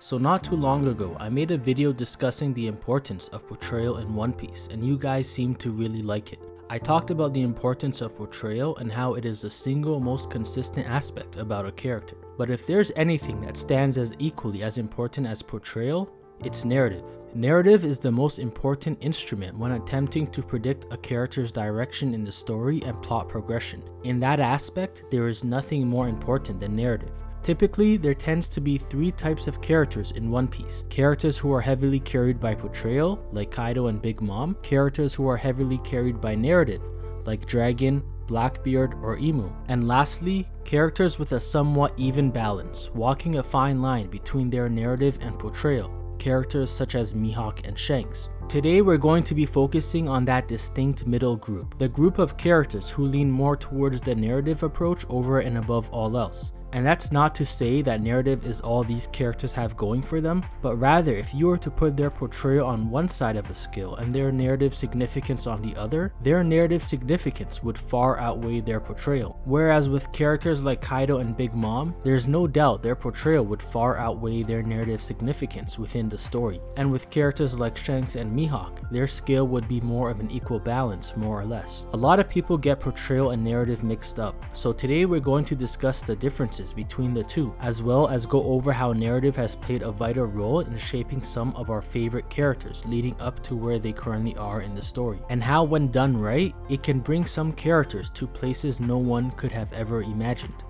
So not too long ago, I made a video discussing the importance of portrayal in One Piece, and you guys seemed to really like it. I talked about the importance of portrayal and how it is the single most consistent aspect about a character. But if there's anything that stands as equally as important as portrayal, it's narrative. Narrative is the most important instrument when attempting to predict a character's direction in the story and plot progression. In that aspect, there is nothing more important than narrative. Typically, there tends to be three types of characters in One Piece. Characters who are heavily carried by portrayal, like Kaido and Big Mom. Characters who are heavily carried by narrative, like Dragon, Blackbeard, or Emu. And lastly, characters with a somewhat even balance, walking a fine line between their narrative and portrayal. Characters such as Mihawk and Shanks. Today we're going to be focusing on that distinct middle group, the group of characters who lean more towards the narrative approach over and above all else. And that's not to say that narrative is all these characters have going for them, but rather if you were to put their portrayal on one side of a scale and their narrative significance on the other, their narrative significance would far outweigh their portrayal. Whereas with characters like Kaido and Big Mom, there's no doubt their portrayal would far outweigh their narrative significance within the story. And with characters like Shanks and Mihawk, their scale would be more of an equal balance, more or less. A lot of people get portrayal and narrative mixed up, so today we're going to discuss the differences between the two, as well as go over how narrative has played a vital role in shaping some of our favorite characters leading up to where they currently are in the story, and how when done right, it can bring some characters to places no one could have ever imagined.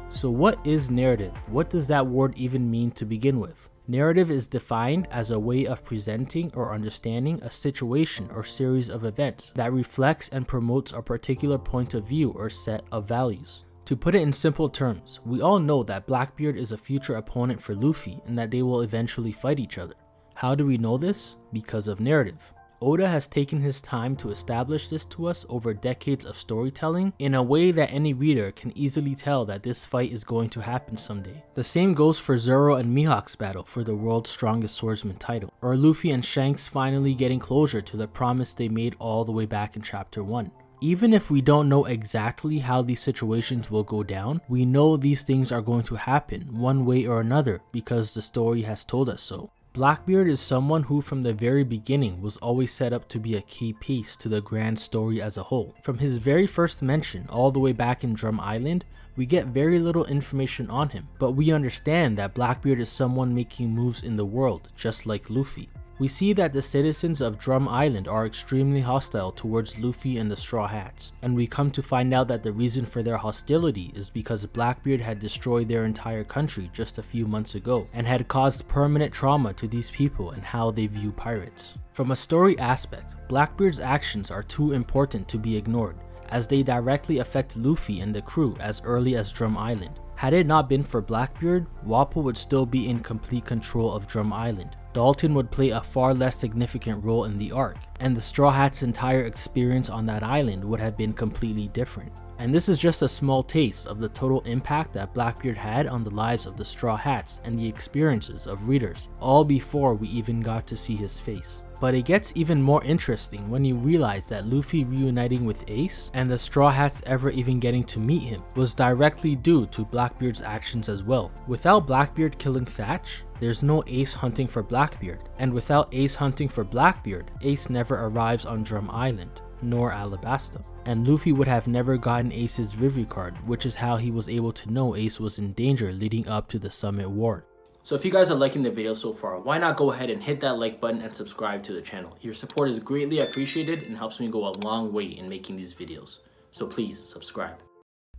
So what is narrative? What does that word even mean to begin with? Narrative is defined as a way of presenting or understanding a situation or series of events that reflects and promotes a particular point of view or set of values. To put it in simple terms, we all know that Blackbeard is a future opponent for Luffy and that they will eventually fight each other. How do we know this? Because of narrative. Oda has taken his time to establish this to us over decades of storytelling in a way that any reader can easily tell that this fight is going to happen someday. The same goes for Zoro and Mihawk's battle for the world's strongest swordsman title, or Luffy and Shanks finally getting closure to the promise they made all the way back in chapter 1. Even if we don't know exactly how these situations will go down, we know these things are going to happen one way or another because the story has told us so. Blackbeard is someone who from the very beginning was always set up to be a key piece to the grand story as a whole. From his very first mention all the way back in Drum Island, we get very little information on him, but we understand that Blackbeard is someone making moves in the world, just like Luffy. We see that the citizens of Drum Island are extremely hostile towards Luffy and the Straw Hats, and we come to find out that the reason for their hostility is because Blackbeard had destroyed their entire country just a few months ago, and had caused permanent trauma to these people and how they view pirates. From a story aspect, Blackbeard's actions are too important to be ignored, as they directly affect Luffy and the crew as early as Drum Island. Had it not been for Blackbeard, Wapol would still be in complete control of Drum Island. Dalton would play a far less significant role in the arc, and the Straw Hats' entire experience on that island would have been completely different. And this is just a small taste of the total impact that Blackbeard had on the lives of the Straw Hats and the experiences of readers, all before we even got to see his face. But it gets even more interesting when you realize that Luffy reuniting with Ace and the Straw Hats ever even getting to meet him was directly due to Blackbeard's actions as well. Without Blackbeard killing Thatch, there's no Ace hunting for Blackbeard, and without Ace hunting for Blackbeard, Ace never arrives on Drum Island, nor Alabasta. And Luffy would have never gotten Ace's Vivre card, which is how he was able to know Ace was in danger leading up to the Summit War. So if you guys are liking the video so far, why not go ahead and hit that like button and subscribe to the channel. Your support is greatly appreciated and helps me go a long way in making these videos. So please subscribe.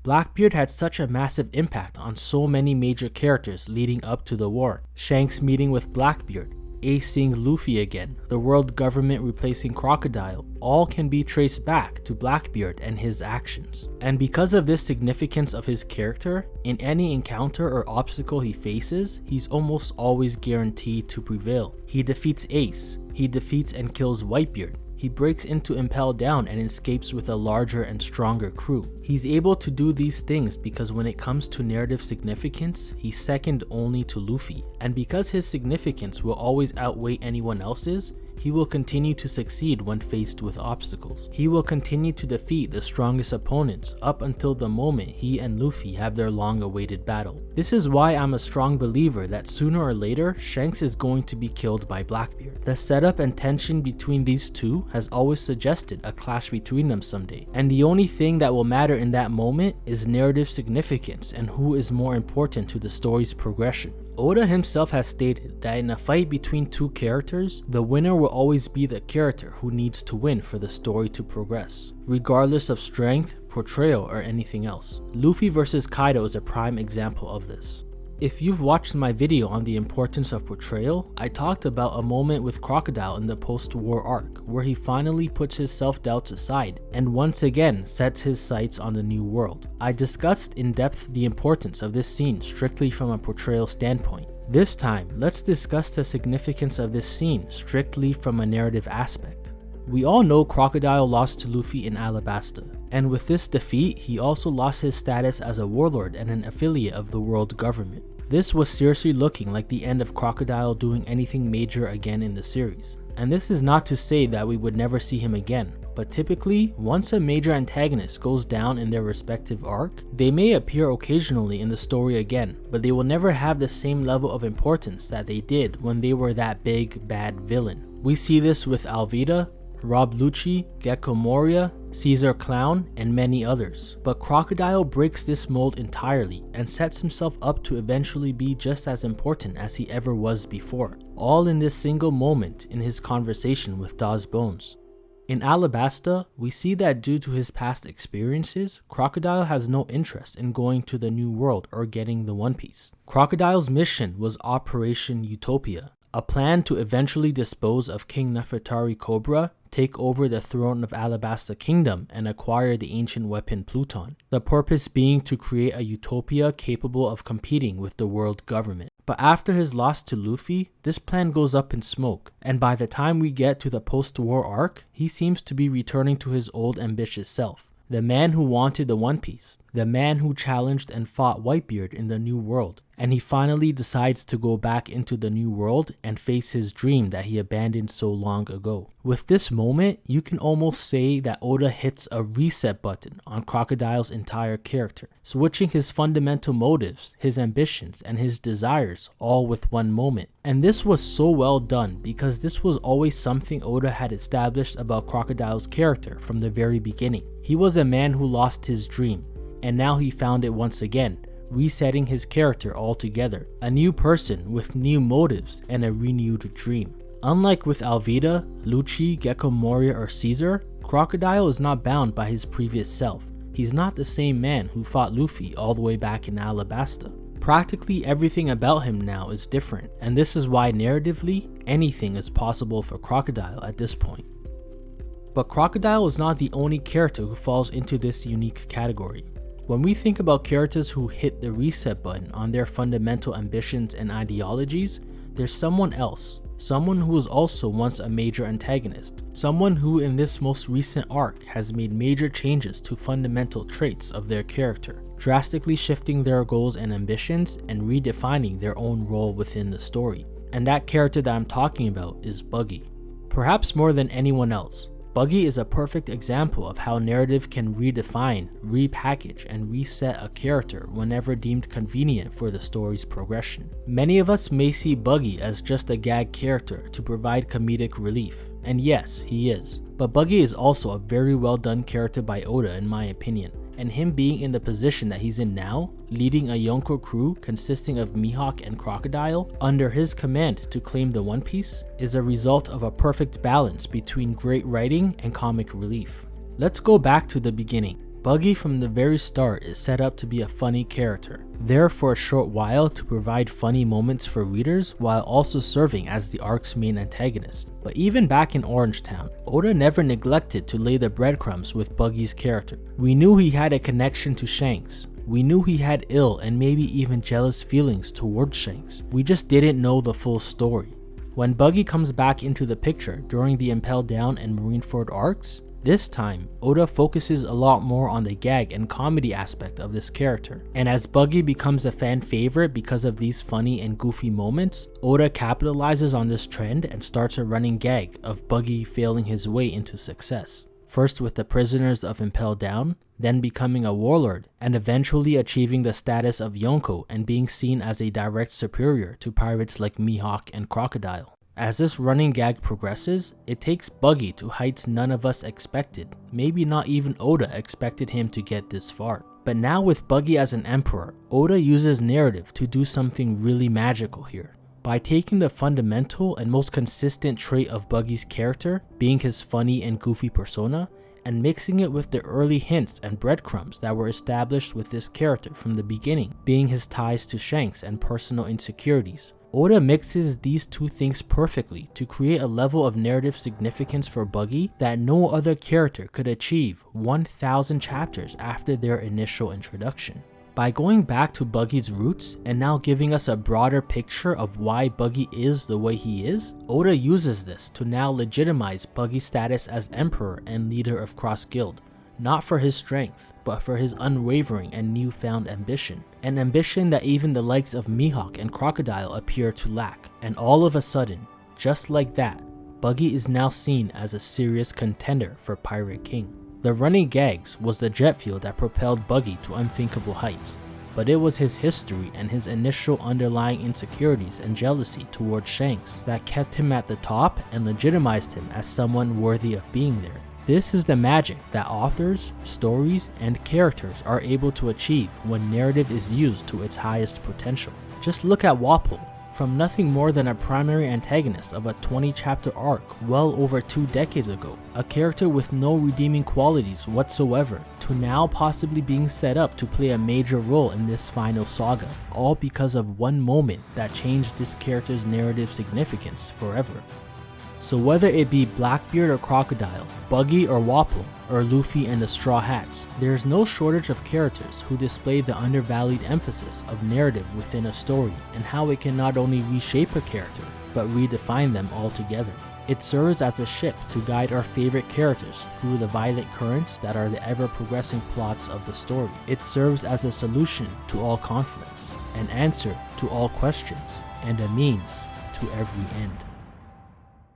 Blackbeard had such a massive impact on so many major characters leading up to the war. Shanks meeting with Blackbeard, Ace seeing Luffy again, the world government replacing Crocodile, all can be traced back to Blackbeard and his actions. And because of this significance of his character, in any encounter or obstacle he faces, he's almost always guaranteed to prevail. He defeats Ace, he defeats and kills Whitebeard, he breaks into Impel Down and escapes with a larger and stronger crew. He's able to do these things because when it comes to narrative significance, he's second only to Luffy. And because his significance will always outweigh anyone else's, He will continue to succeed when faced with obstacles. He will continue to defeat the strongest opponents up until the moment he and Luffy have their long-awaited battle. This is why I'm a strong believer that sooner or later, Shanks is going to be killed by Blackbeard. The setup and tension between these two has always suggested a clash between them someday, and the only thing that will matter in that moment is narrative significance and who is more important to the story's progression. Oda himself has stated that in a fight between two characters, the winner will always be the character who needs to win for the story to progress, regardless of strength, portrayal, or anything else. Luffy vs Kaido is a prime example of this. If you've watched my video on the importance of portrayal, I talked about a moment with Crocodile in the post-war arc, where he finally puts his self-doubts aside and once again sets his sights on the new world. I discussed in depth the importance of this scene strictly from a portrayal standpoint. This time, let's discuss the significance of this scene strictly from a narrative aspect. We all know Crocodile lost to Luffy in Alabasta, and with this defeat, he also lost his status as a warlord and an affiliate of the world government. This was seriously looking like the end of Crocodile doing anything major again in the series. And this is not to say that we would never see him again, but typically, once a major antagonist goes down in their respective arc, they may appear occasionally in the story again, but they will never have the same level of importance that they did when they were that big, bad villain. We see this with Alvida, Rob Lucci, Gecko Moria, Caesar Clown, and many others. But Crocodile breaks this mold entirely and sets himself up to eventually be just as important as he ever was before, all in this single moment in his conversation with Dawes Bones. In Alabasta, we see that due to his past experiences, Crocodile has no interest in going to the New World or getting the One Piece. Crocodile's mission was Operation Utopia, a plan to eventually dispose of King Nefertari Cobra, take over the throne of Alabasta Kingdom, and acquire the ancient weapon Pluton. The purpose being to create a utopia capable of competing with the world government. But after his loss to Luffy, this plan goes up in smoke, and by the time we get to the post-war arc, he seems to be returning to his old ambitious self. The man who wanted the One Piece, the man who challenged and fought Whitebeard in the New World, and he finally decides to go back into the New World and face his dream that he abandoned so long ago. With this moment, you can almost say that Oda hits a reset button on Crocodile's entire character, switching his fundamental motives, his ambitions, and his desires all with one moment. And this was so well done because this was always something Oda had established about Crocodile's character from the very beginning. He was a man who lost his dream, and now he found it once again, resetting his character altogether. A new person with new motives and a renewed dream. Unlike with Alvida, Lucci, Gecko Moria, or Caesar, Crocodile is not bound by his previous self. He's not the same man who fought Luffy all the way back in Alabasta. Practically everything about him now is different, and this is why narratively, anything is possible for Crocodile at this point. But Crocodile is not the only character who falls into this unique category. When we think about characters who hit the reset button on their fundamental ambitions and ideologies, there's someone else. Someone who was also once a major antagonist. Someone who in this most recent arc has made major changes to fundamental traits of their character, drastically shifting their goals and ambitions and redefining their own role within the story. And that character that I'm talking about is Buggy. Perhaps more than anyone else, Buggy is a perfect example of how narrative can redefine, repackage, and reset a character whenever deemed convenient for the story's progression. Many of us may see Buggy as just a gag character to provide comedic relief, and yes, he is. But Buggy is also a very well done character by Oda in my opinion, and him being in the position that he's in now, leading a Yonko crew consisting of Mihawk and Crocodile under his command to claim the One Piece, is a result of a perfect balance between great writing and comic relief. Let's go back to the beginning. Buggy from the very start is set up to be a funny character, there for a short while to provide funny moments for readers while also serving as the arc's main antagonist. But even back in Orange Town, Oda never neglected to lay the breadcrumbs with Buggy's character. We knew he had a connection to Shanks. We knew he had ill and maybe even jealous feelings towards Shanks. We just didn't know the full story. When Buggy comes back into the picture during the Impel Down and Marineford arcs, This time, Oda focuses a lot more on the gag and comedy aspect of this character, and as Buggy becomes a fan favorite because of these funny and goofy moments, Oda capitalizes on this trend and starts a running gag of Buggy failing his way into success. First with the prisoners of Impel Down, then becoming a warlord, and eventually achieving the status of Yonko and being seen as a direct superior to pirates like Mihawk and Crocodile. As this running gag progresses, it takes Buggy to heights none of us expected. Maybe not even Oda expected him to get this far. But now with Buggy as an emperor, Oda uses narrative to do something really magical here. By taking the fundamental and most consistent trait of Buggy's character, being his funny and goofy persona, and mixing it with the early hints and breadcrumbs that were established with this character from the beginning, being his ties to Shanks and personal insecurities. Oda mixes these two things perfectly to create a level of narrative significance for Buggy that no other character could achieve 1,000 chapters after their initial introduction. By going back to Buggy's roots and now giving us a broader picture of why Buggy is the way he is, Oda uses this to now legitimize Buggy's status as emperor and leader of Cross Guild. Not for his strength, but for his unwavering and newfound ambition. An ambition that even the likes of Mihawk and Crocodile appear to lack. And all of a sudden, just like that, Buggy is now seen as a serious contender for Pirate King. The running gags was the jet fuel that propelled Buggy to unthinkable heights, but it was his history and his initial underlying insecurities and jealousy towards Shanks that kept him at the top and legitimized him as someone worthy of being there. This is the magic that authors, stories, and characters are able to achieve when narrative is used to its highest potential. Just look at Wapol. From nothing more than a primary antagonist of a 20-chapter arc well over 2 decades ago, a character with no redeeming qualities whatsoever, to now possibly being set up to play a major role in this final saga, all because of one moment that changed this character's narrative significance forever. So whether it be Blackbeard or Crocodile, Buggy or Wapol, or Luffy and the Straw Hats, there is no shortage of characters who display the undervalued emphasis of narrative within a story and how it can not only reshape a character, but redefine them altogether. It serves as a ship to guide our favorite characters through the violent currents that are the ever-progressing plots of the story. It serves as a solution to all conflicts, an answer to all questions, and a means to every end.